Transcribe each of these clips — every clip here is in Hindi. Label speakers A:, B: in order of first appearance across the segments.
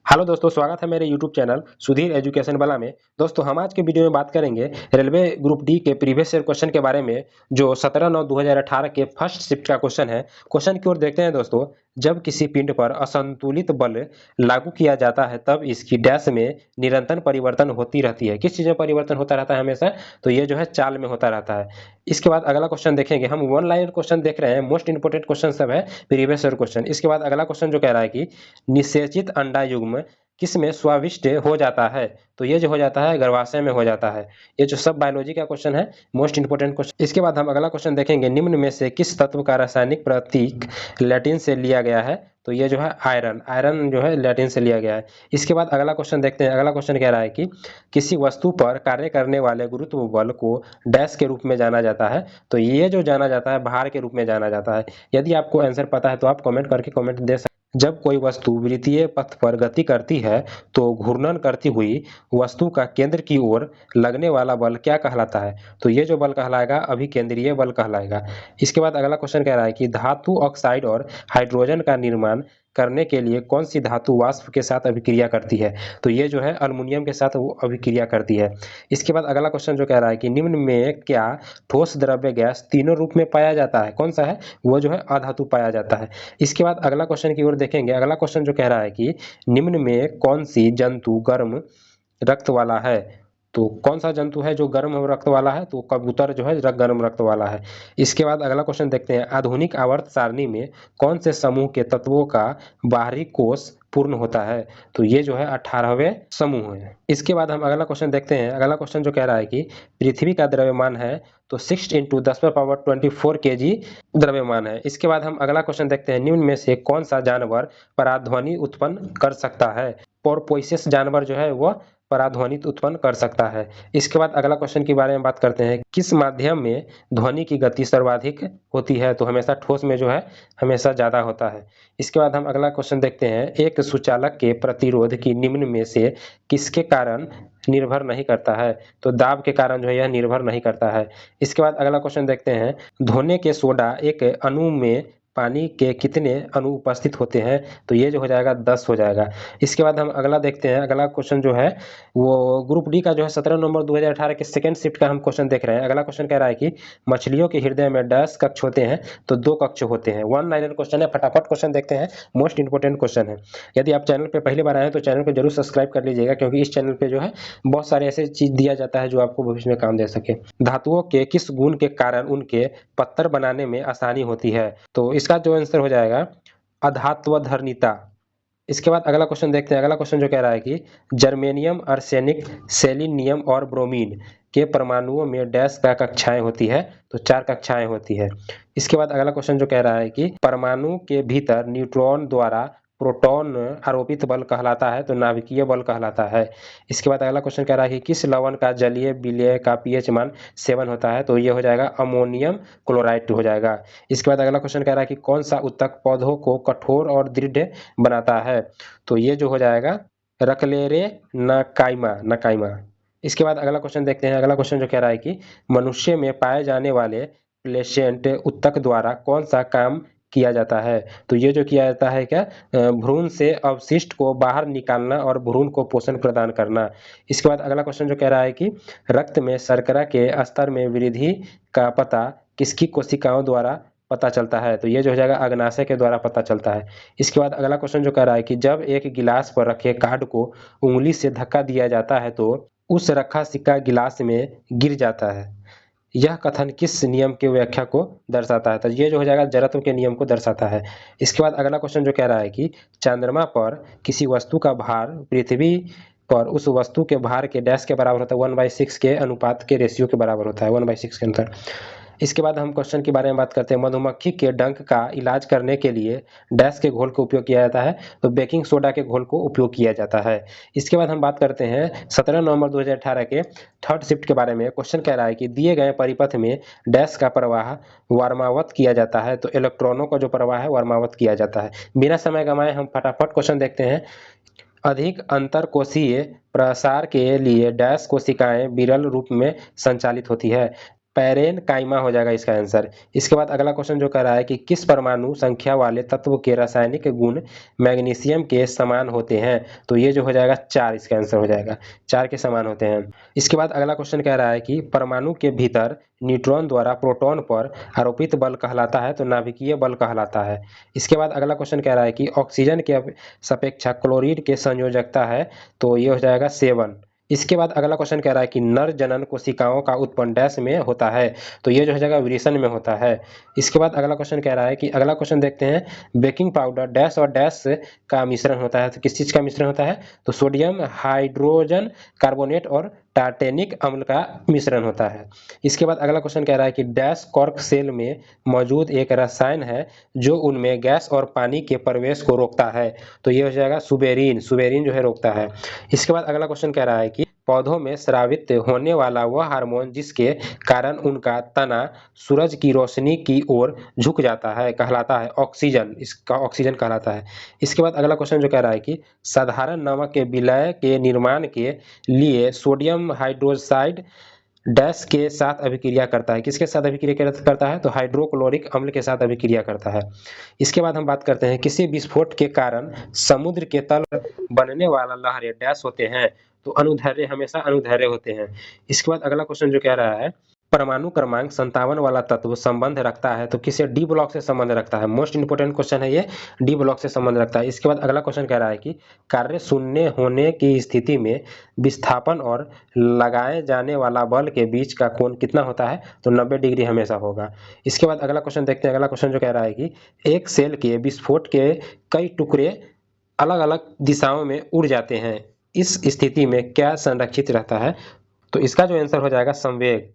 A: हेलो दोस्तों, स्वागत है मेरे यूट्यूब चैनल सुधीर एजुकेशन वाला में। दोस्तों, हम आज के वीडियो में बात करेंगे रेलवे ग्रुप डी के प्रीवियस ईयर क्वेश्चन के बारे में, जो 17/9/2018 के फर्स्ट शिफ्ट का क्वेश्चन है। क्वेश्चन की ओर देखते हैं दोस्तों। जब किसी पिंड पर असंतुलित बल लागू किया जाता है तब इसकी डैश में निरंतर परिवर्तन होती रहती है। किस चीज में परिवर्तन होता रहता है हमेशा? तो ये जो है चाल में होता रहता है। इसके बाद अगला क्वेश्चन देखेंगे। हम वन लाइन क्वेश्चन देख रहे हैं, मोस्ट इंपोर्टेंट क्वेश्चन सब है प्रीवियस ईयर क्वेश्चन। इसके बाद अगला क्वेश्चन जो कह रहा है कि निषेचित अंडा युग्म किसमें स्वाविष्ट हो जाता है? तो ये जो हो जाता है गर्भाशय में हो जाता है। ये जो सब बायोलॉजी का क्वेश्चन है, मोस्ट इंपोर्टेंट क्वेश्चन। इसके बाद हम अगला क्वेश्चन देखेंगे, निम्न में से किस तत्व का रासायनिक प्रतीक लैटिन से लिया गया है? तो ये जो है आयरन, आयरन जो है लैटिन से लिया गया है। इसके बाद अगला क्वेश्चन देखते हैं। अगला क्वेश्चन कह रहा है कि किसी वस्तु पर कार्य करने वाले गुरुत्व बल को डैश के रूप में जाना जाता है। तो ये जो जाना जाता है भार के रूप में जाना जाता है। यदि आपको आंसर पता है तो आप कमेंट करके कमेंट दे सकते। जब कोई वस्तु वृत्तीय पथ पर गति करती है तो घूर्णन करती हुई वस्तु का केंद्र की ओर लगने वाला बल क्या कहलाता है? तो ये जो बल कहलाएगा अभिकेंद्रीय बल कहलाएगा। इसके बाद अगला क्वेश्चन कह रहा है कि धातु ऑक्साइड और हाइड्रोजन का निर्माण करने के लिए कौन सी धातु वाष्प के साथ अभिक्रिया करती है? तो ये जो है अल्युमिनियम के साथ वो अभिक्रिया करती है। इसके बाद अगला क्वेश्चन जो कह रहा है कि निम्न में क्या ठोस, द्रव्य, गैस तीनों रूप में पाया जाता है? कौन सा है? वो जो है अधातु पाया जाता है। इसके बाद अगला क्वेश्चन की ओर देखेंगे। अगला क्वेश्चन जो कह रहा है कि निम्न में कौन सी जंतु गर्म रक्त वाला है? तो कौन सा जंतु है जो गर्म रक्त वाला है? तो कबूतर जो है गर्म रक्त वाला है। इसके बाद अगला क्वेश्चन देखते हैं, आधुनिक आवर्त सारणी में कौन से समूह के तत्वों का बाहरी कोष पूर्ण होता है? तो ये जो है 18वें समूह है। इसके बाद हम अगला क्वेश्चन देखते हैं। अगला क्वेश्चन जो कह रहा है कि पृथ्वी का द्रव्यमान है तो 6 × 10⁻24 kg द्रव्यमान है। इसके बाद हम अगला क्वेश्चन देखते हैं, निम्न में से कौन सा जानवर पराध्वनि उत्पन्न कर सकता है? पोरपोइसेस जानवर जो है वो पराध्वनि उत्पन्न कर सकता है। इसके बाद अगला क्वेश्चन के बारे में बात करते हैं, किस माध्यम में ध्वनि की गति सर्वाधिक होती है? तो हमेशा ठोस में जो है हमेशा ज्यादा होता है। इसके बाद हम अगला क्वेश्चन देखते हैं, एक सुचालक के प्रतिरोध की निम्न में से किसके कारण निर्भर नहीं करता है? तो दाब के कारण जो है यह निर्भर नहीं करता है। इसके बाद अगला क्वेश्चन देखते हैं, धोने के सोडा एक अणु में पानी के कितने अणु उपस्थित होते हैं? तो ये जो हो जाएगा 10 हो जाएगा। इसके बाद हम अगला देखते हैं। अगला क्वेश्चन जो है वो ग्रुप डी का जो है 17/9/2018 के सेकंड शिफ्ट का हम क्वेश्चन देख रहे हैं। अगला क्वेश्चन कह रहा है कि मछलियों के हृदय में 10 कक्ष होते हैं? तो 2 कक्ष होते हैं। वन लाइनर क्वेश्चन है, फटाफट क्वेश्चन देखते हैं, मोस्ट इंपोर्टेंट क्वेश्चन है। यदि आप चैनल पे पहली बार आए हैं तो चैनल को जरूर सब्सक्राइब कर लीजिएगा, क्योंकि इस चैनल पे जो है बहुत सारे ऐसे चीज दिया जाता है जो आपको भविष्य में काम दे सके। धातुओं के किस गुण के कारण उनके पत्थर बनाने में आसानी होती है? तो इसका जो आंसर हो जाएगा अधात्वधर्मिता। इसके बाद अगला क्वेश्चन देखते हैं। अगला क्वेश्चन जो कह रहा है कि जर्मेनियम, आर्सेनिक, सेलिनियम और ब्रोमीन के परमाणुओं में डैश का कक्षाएं होती है? तो 4 कक्षाएं होती है। इसके बाद अगला क्वेश्चन जो कह रहा है कि परमाणु के भीतर न्यूट्रॉन द्वारा प्रोटॉन आरोपित बल कहलाता है? तो नाभिकीय बल कहलाता है। इसके बाद अगला क्वेश्चन कह रहा है कि किस लवण का जलीय विलय का पीएच मान 7 होता है? तो ये हो जाएगा अमोनियम क्लोराइड हो जाएगा। इसके बाद अगला क्वेश्चन कह रहा है कि कौन सा उत्तक पौधों को कठोर और दृढ़ बनाता है? तो ये जो हो जाएगा रकलेरे नकाइमा, नकाइमा। इसके बाद अगला क्वेश्चन देखते हैं। अगला क्वेश्चन जो कह रहा है कि मनुष्य में पाए जाने वाले प्लेसेंट उत्तक द्वारा कौन सा काम किया जाता है? तो ये जो किया जाता है क्या, भ्रूण से अवशिष्ट को बाहर निकालना और भ्रूण को पोषण प्रदान करना। इसके बाद अगला क्वेश्चन जो कह रहा है कि रक्त में शर्करा के स्तर में वृद्धि का पता किसकी कोशिकाओं द्वारा पता चलता है? तो ये जो हो जाएगा अग्नाशय के द्वारा पता चलता है। इसके बाद अगला क्वेश्चन जो कह रहा है कि जब एक गिलास पर रखे कार्ड को उंगली से धक्का दिया जाता है तो उस रखा सिक्का गिलास में गिर जाता है। यह कथन किस नियम की व्याख्या को दर्शाता है? तो ये जो हो जाएगा जड़त्व के नियम को दर्शाता है। इसके बाद अगला क्वेश्चन जो कह रहा है कि चंद्रमा पर किसी वस्तु का भार पृथ्वी पर उस वस्तु के भार के डैश के बराबर होता है? 1/6 के अनुपात के रेशियो के बराबर होता है, 1/6 के अंतर। इसके बाद हम क्वेश्चन के बारे में बात करते हैं, मधुमक्खी के डंक का इलाज करने के लिए डैश के घोल का उपयोग किया जाता है? तो बेकिंग सोडा के घोल को उपयोग किया जाता है। इसके बाद हम बात करते हैं 17/9/2018 के थर्ड शिफ्ट के बारे में। क्वेश्चन कह रहा है कि दिए गए परिपथ में डैश का प्रवाह वर्मावत किया जाता है? तो इलेक्ट्रॉनों का जो प्रवाह है वर्मावत किया जाता है। बिना समय गंवाए हम फटाफट क्वेश्चन देखते हैं। अधिक अंतरकोशीय प्रसार के लिए डैश कोशिकाएं विरल रूप में संचालित होती है? पैरेनकाइमा हो जाएगा इसका आंसर। इसके बाद अगला क्वेश्चन जो कह रहा है कि किस परमाणु संख्या वाले तत्व के रासायनिक गुण मैग्नीशियम के समान होते हैं, तो ये जो हो जाएगा 4 इसका आंसर हो जाएगा, 4 के समान होते हैं। इसके बाद अगला क्वेश्चन कह रहा है कि परमाणु के भीतर न्यूट्रॉन द्वारा प्रोटॉन पर आरोपित बल कहलाता है तो नाभिकीय बल कहलाता है। इसके बाद अगला क्वेश्चन कह रहा है कि ऑक्सीजन के सापेक्षा क्लोरीन के संयोजकता है, तो ये हो जाएगा 7। इसके बाद अगला क्वेश्चन कह रहा है कि नर जनन कोशिकाओं का उत्पन्न डैश में होता है, तो ये जो है जगह वृषण में होता है। इसके बाद अगला क्वेश्चन कह रहा है कि अगला क्वेश्चन देखते हैं बेकिंग पाउडर डैश और डैश का मिश्रण होता है, तो किस चीज का मिश्रण होता है, तो सोडियम हाइड्रोजन कार्बोनेट और टार्टेनिक अम्ल का मिश्रण होता है। इसके बाद अगला क्वेश्चन कह रहा है कि डैश कॉर्क सेल में मौजूद एक रसायन है जो उनमें गैस और पानी के प्रवेश को रोकता है, तो ये हो जाएगा सुबेरिन, सुबेरिन जो है रोकता है। इसके बाद अगला क्वेश्चन कह रहा है कि पौधों में स्रावित होने वाला वह हार्मोन जिसके कारण उनका तना सूरज की रोशनी की ओर झुक जाता है कहलाता है ऑक्सीजन, इसका ऑक्सीजन कहलाता है। इसके बाद अगला क्वेश्चन जो कह रहा है कि साधारण नमक के विलय के निर्माण के लिए सोडियम हाइड्रोक्साइड डैश के साथ अभिक्रिया करता है, किसके साथ अभिक्रिया करता है, तो हाइड्रोक्लोरिक अम्ल के साथ अभिक्रिया करता है। इसके बाद हम बात करते हैं किसी विस्फोट के कारण समुद्र के तल बनने वाला लहरें डैश होते हैं, तो अनुदैर्घ्य, हमेशा अनुदैर्घ्य होते हैं। इसके बाद अगला क्वेश्चन जो कह रहा है परमाणु क्रमांक 57 वाला तत्व संबंध रखता है, तो किसे डी ब्लॉक से संबंध रखता है, मोस्ट इंपोर्टेंट क्वेश्चन है ये, डी ब्लॉक से संबंध रखता है। इसके बाद अगला क्वेश्चन कह रहा है कि कार्य शून्य होने की स्थिति में विस्थापन और लगाए जाने वाला बल के बीच का कोण कितना होता है, तो 90 डिग्री हमेशा होगा। इसके बाद अगला क्वेश्चन देखते हैं। अगला क्वेश्चन जो कह रहा है कि एक सेल के विस्फोट के कई टुकड़े अलग अलग दिशाओं में उड़ जाते हैं, इस स्थिति में क्या संरक्षित रहता है, तो इसका जो आंसर हो जाएगा संवेग।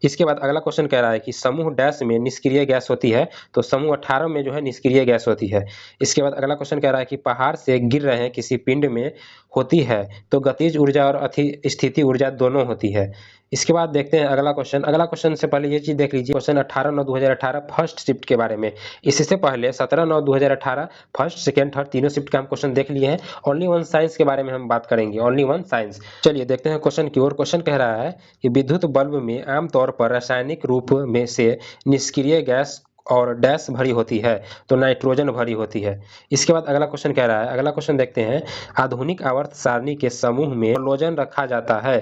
A: इसके बाद अगला क्वेश्चन कह रहा है कि समूह डैश में निष्क्रिय गैस होती है, तो समूह 18 में जो है निष्क्रिय गैस होती है। इसके बाद अगला क्वेश्चन कह रहा है कि पहाड़ से गिर रहे किसी पिंड में होती है, तो गतिज ऊर्जा और स्थिति ऊर्जा दोनों होती है। इसके बाद देखते हैं अगला क्वेश्चन। अगला क्वेश्चन से पहले ये चीज देख लीजिए, क्वेश्चन 18/9/2018 फर्स्ट शिफ्ट के बारे में। इससे पहले 17/9/2018 फर्स्ट सेकेंड थर्ड तीनों शिफ्ट का हम क्वेश्चन देख लिए हैं। ओनली वन साइंस के बारे में हम बात करेंगे, ओनली वन साइंस। चलिए देखते हैं क्वेश्चन की ओर। क्वेश्चन कह रहा है कि विद्युत बल्ब में आमतौर पर रासायनिक रूप में से निष्क्रिय गैस और डैश भरी होती है, तो नाइट्रोजन भरी होती है। इसके बाद अगला क्वेश्चन कह रहा है, अगला क्वेश्चन देखते हैं आधुनिक आवर्त सारणी के समूह में हलोजन रखा जाता है,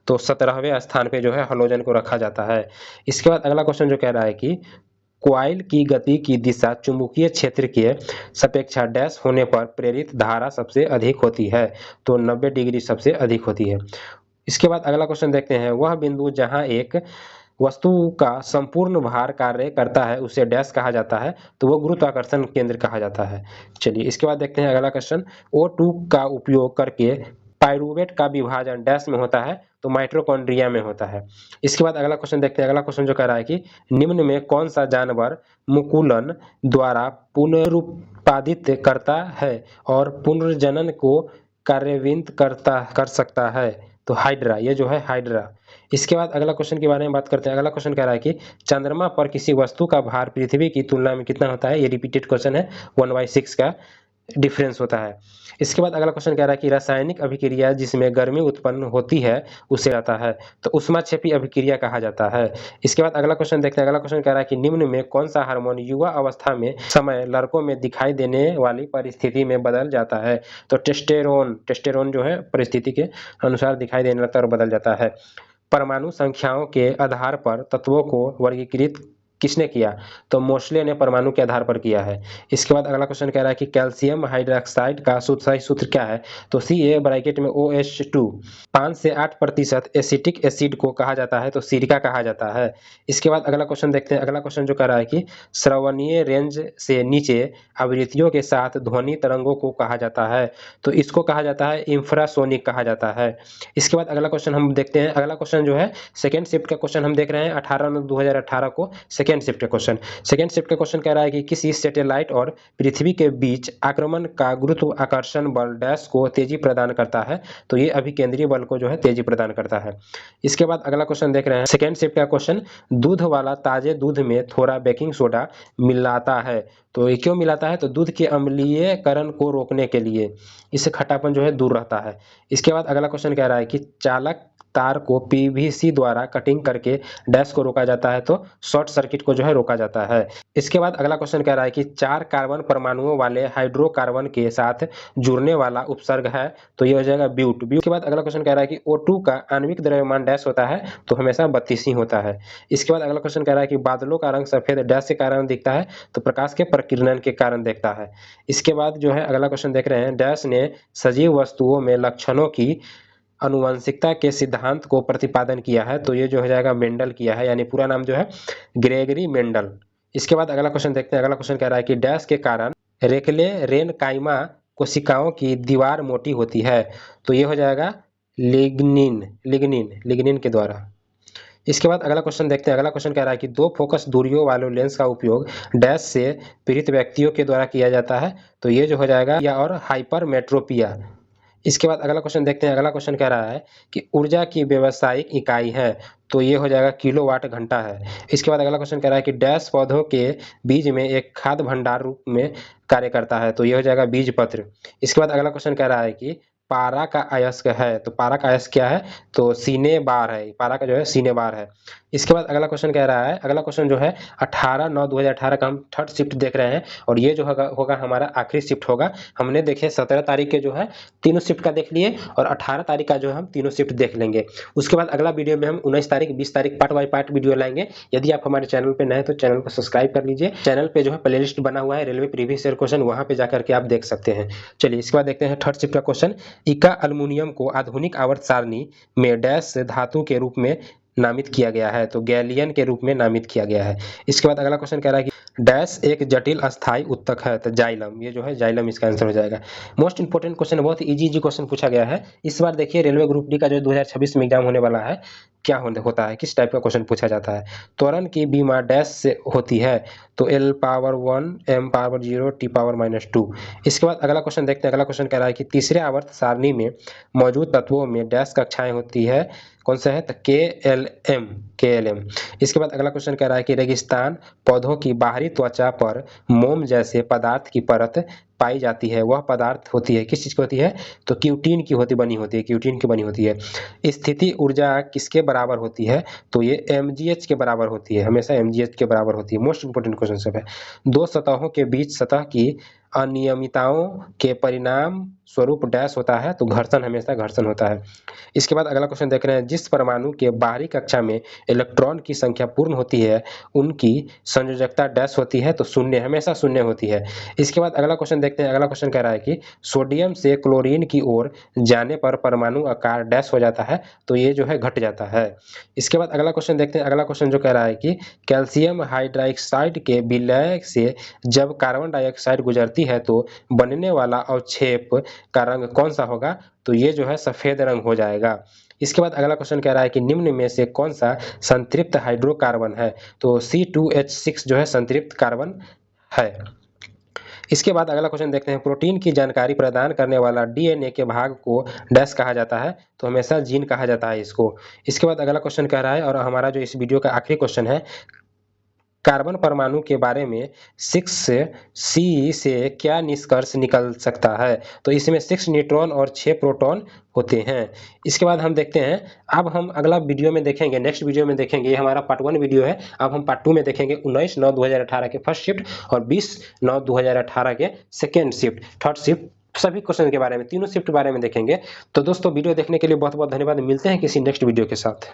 A: तो 17वें स्थान पे जो है हलोजन को रखा जाता है। इसके बाद अगला क्वेश्चन जो कह रहा है कि क्वाइल की गति की दिशा चुंबकीय क्षेत्र के सापेक्षा डैश होने पर प्रेरित धारा सबसे अधिक होती है, तो 90 डिग्री सबसे अधिक होती है। इसके बाद अगला क्वेश्चन देखते हैं वह बिंदु जहां एक वस्तु का संपूर्ण भार कार्य करता है उसे डैश कहा जाता है, तो वो गुरुत्वाकर्षण केंद्र कहा जाता है। चलिए इसके बाद देखते हैं अगला क्वेश्चन। O2 का उपयोग करके पाइरूवेट का विभाजन डैश में होता है, तो माइटोकॉन्ड्रिया में होता है। इसके बाद अगला क्वेश्चन देखते हैं। अगला क्वेश्चन जो कह रहा है कि निम्न में कौन सा जानवर मुकुलन द्वारा पुनरुत्पादित करता है और पुनर्जनन को कार्यान्वित कर सकता है, तो हाइड्रा, ये जो है हाइड्रा। इसके बाद अगला क्वेश्चन के बारे में बात करते हैं। अगला क्वेश्चन कह रहा है कि चंद्रमा पर किसी वस्तु का भार पृथ्वी की तुलना में कितना होता है, ये रिपीटेड क्वेश्चन है, 1/6 का डिफरेंस होता है। इसके बाद अगला क्वेश्चन कह रहा है कि रासायनिक अभिक्रिया जिसमें गर्मी उत्पन्न होती है उसे आता है, तो ऊष्माक्षेपी अभिक्रिया कहा जाता है। इसके बाद अगला क्वेश्चन देखते हैं। अगला क्वेश्चन कह रहा है कि निम्न में कौन सा हार्मोन युवा अवस्था में समय लड़कों में दिखाई देने वाली परिस्थिति में बदल जाता है, तो टेस्टेरोन, टेस्टेरोन जो है परिस्थिति के अनुसार दिखाई देने लगता है और बदल जाता है। परमाणु संख्याओं के आधार पर तत्वों को वर्गीकृत किसने किया, तो मोस्ले ने परमाणु के आधार पर किया है। इसके बाद अगला क्वेश्चन कह रहा है कि कैल्शियम हाइड्रोक्साइड का सही सूत्र क्या है, तो Ca ब्रैकेट में OH2 5 से 8% एसिटिक एसिड को कहा जाता है, तो सिरका कहा जाता है। इसके बाद अगला क्वेश्चन देखते हैं। अगला क्वेश्चन जो कह रहा है कि श्रवणीय रेंज से नीचे आवृत्तियों के साथ ध्वनि तरंगों को कहा जाता है, तो इसको कहा जाता है इंफ्रासोनिक कहा जाता है। इसके बाद अगला क्वेश्चन हम देखते हैं। अगला क्वेश्चन जो है सेकेंड शिफ्ट का क्वेश्चन हम देख रहे हैं 18/9/2018 को, सेकेंड शिफ्ट का क्वेश्चन। सेकेंड शिफ्ट का क्वेश्चन कह रहा है कि किसी सैटेलाइट और पृथ्वी के बीच आक्रमण का गुरुत्वाकर्षण बल डैश को तेजी प्रदान करता है, तो ये अभिकेंद्रीय बल को जो है तेजी प्रदान करता है। इसके बाद अगला क्वेश्चन देख रहे हैं सेकेंड शिफ्ट का क्वेश्चन। दूध वाला ताजे दूध में थोड़ा बेकिंग सोडा मिलाता है, तो ये क्यों मिलाता है, तो दूध के अम्लीयकरण को रोकने के लिए, इससे खट्टापन जो है दूर रहता है। इसके बाद अगला क्वेश्चन कह रहा है कि चालक तार को पीवीसी द्वारा कटिंग करके डैश को रोका जाता है, तो शॉर्ट सर्किट को जो है रोका जाता है। इसके बाद अगला क्वेश्चन कह रहा है कि 4 कार्बन परमाणुओं वाले हाइड्रोकार्बन के साथ जुड़ने वाला उपसर्ग है, तो ये हो जाएगा ब्यूट। ब्यूट के बाद अगला क्वेश्चन कह रहा है कि O2 का आणविक द्रव्यमान डैश होता है, तो हमेशा 32 ही होता है। इसके बाद अगला क्वेश्चन कह रहा है कि बादलों का रंग सफेद डैश के कारण दिखता है, तो प्रकाश के प्रकीर्णन के कारण दिखता है। इसके बाद जो है अगला क्वेश्चन देख रहे हैं, डैश ने सजीव वस्तुओं में लक्षणों की आनुवंशिकता के सिद्धांत को प्रतिपादन किया है, तो ये जो हो जाएगा मेंडल किया है, यानी पूरा नाम जो है ग्रेगरी मेंडल। इसके बाद अगला क्वेश्चन देखते हैं। अगला क्वेश्चन कह रहा है कि डैश के कारण रेकले रेनकाइमा कोशिकाओं की दीवार मोटी होती है, तो ये हो जाएगा लिग्निन लिग्निन लिग्निन के द्वारा। इसके बाद अगला क्वेश्चन देखते हैं। अगला क्वेश्चन कह रहा है कि 2 फोकस दूरियों वाले लेंस का उपयोग डैश से पीड़ित व्यक्तियों के द्वारा किया जाता है, तो ये जो हो जाएगा या और हाइपरमेट्रोपिया। इसके बाद अगला क्वेश्चन देखते हैं। अगला क्वेश्चन कह रहा है कि ऊर्जा की व्यावसायिक इकाई है, तो ये हो जाएगा किलोवाट घंटा है। इसके बाद अगला क्वेश्चन कह रहा है कि डैश पौधों के बीज में एक खाद्य भंडार रूप में कार्य करता है, तो ये हो जाएगा बीजपत्र। इसके बाद अगला क्वेश्चन कह रहा है कि पारा का अयस्क है, तो पारा का अयस्क क्या है, तो सीने बार है। पारा का जो है सीने बार है। इसके बाद अगला क्वेश्चन कह रहा है, अगला क्वेश्चन जो है 18/9/2018 का हम थर्ड शिफ्ट देख रहे हैं, और ये जो होगा हमारा आखिरी शिफ्ट होगा। हमने देखे 17 तारीख के जो है तीनों शिफ्ट का देख लिए, और 18 तारीख का जो है हम तीनों शिफ्ट देख लेंगे। उसके बाद अगला वीडियो में हम 19 तारीख 20 तारीख पार्ट बाय पार्ट वीडियो लाएंगे। यदि आप हमारे चैनल पे नए हैं तो चैनल को सब्सक्राइब कर लीजिए। चैनल पे जो है प्लेलिस्ट बना हुआ है रेलवे प्रीवियस ईयर क्वेश्चन, वहां पे जाकर के आप देख सकते हैं। चलिए इसके बाद देखते हैं थर्ड शिफ्ट का क्वेश्चन। इका अल्युमिनियम को आधुनिक आवर्त सारणी में डैश धातु के रूप में नामित किया गया है, तो गैलियन के रूप में नामित किया गया है। इसके बाद अगला क्वेश्चन कह रहा है कि डैश एक जटिल अस्थायी उत्तक है, तो जाइलम, ये जो है जाइलम इसका आंसर हो जाएगा। मोस्ट इंपोर्टेंट क्वेश्चन, बहुत इजी क्वेश्चन पूछा गया है इस बार। देखिए रेलवे ग्रुप डी का जो 2026 में एग्जाम होने वाला है, क्या होता है, किस टाइप का क्वेश्चन पूछा जाता है। त्वरण की बीमा डैश से होती है, तो L⁻1 M⁻0 T⁻-2। इसके बाद अगला क्वेश्चन देखते हैं। अगला क्वेश्चन कह रहा है कि तीसरे आवर्त सारणी में मौजूद तत्वों में डैश कक्षाएं होती है, कौन सा है, तो KLM। इसके बाद अगला क्वेश्चन कह रहा है कि रेगिस्तान पौधों की बाहरी त्वचा पर मोम जैसे पदार्थ की परत पाई जाती है, वह पदार्थ होती है, किस चीज की होती है, तो क्यूटीन की बनी होती है। स्थिति ऊर्जा किसके बराबर होती है, तो ये mgh के बराबर होती है, हमेशा mgh के बराबर होती है। मोस्ट इंपोर्टेंट क्वेश्चन सब है। 2 सतहों के बीच सतह की अनियमितताओं के परिणाम स्वरूप डैश होता है, तो घर्षण, हमेशा घर्षण होता है। इसके बाद अगला क्वेश्चन देख रहे हैं, जिस परमाणु के बाहरी कक्षा में इलेक्ट्रॉन की संख्या पूर्ण होती है उनकी संयोजकता डैश होती है, तो शून्य, हमेशा शून्य होती है। इसके बाद अगला क्वेश्चन देखते हैं। अगला क्वेश्चन कह रहा है कि सोडियम से क्लोरीन की ओर जाने पर परमाणु आकार डैश हो जाता है, तो ये जो है घट जाता है। इसके बाद अगला क्वेश्चन देखते हैं। अगला क्वेश्चन जो कह रहा है कि कैल्शियम हाइड्रोक्साइड के विलय से जब कार्बन डाइऑक्साइड गुजरती है तो बनने वाला अवक्षेप का रंग कौन सा होगा, तो ये जो है सफेद रंग हो जाएगा। इसके बाद अगला क्वेश्चन कह रहा है कि निम्न में से कौन सा संतृप्त हाइड्रोकार्बन है, तो C2H6 जो है संतृप्त कार्बन है। इसके बाद अगला क्वेश्चन देखते हैं, प्रोटीन की जानकारी प्रदान करने वाला डीएनए के भाग को डैश कहा जाता है, तो हमेशा जीन कहा जाता है इसको। इसके बाद अगला क्वेश्चन कह रहा है, और हमारा जो इस वीडियो का आखिरी क्वेश्चन है, कार्बन परमाणु के बारे में 6C से क्या निष्कर्ष निकल सकता है, तो इसमें 6 न्यूट्रॉन और 6 प्रोटॉन होते हैं। इसके बाद हम देखते हैं, अब हम अगला वीडियो में देखेंगे, नेक्स्ट वीडियो में देखेंगे, ये हमारा पार्ट 1 वीडियो है। अब हम पार्ट 2 में देखेंगे 19/9/2018 के फर्स्ट शिफ्ट और 20/9/2018 के सेकेंड शिफ्ट, थर्ड शिफ्ट, सभी क्वेश्चन के बारे में, तीनों शिफ्ट के बारे में देखेंगे। तो दोस्तों वीडियो देखने के लिए बहुत बहुत धन्यवाद। मिलते हैं किसी नेक्स्ट वीडियो के साथ।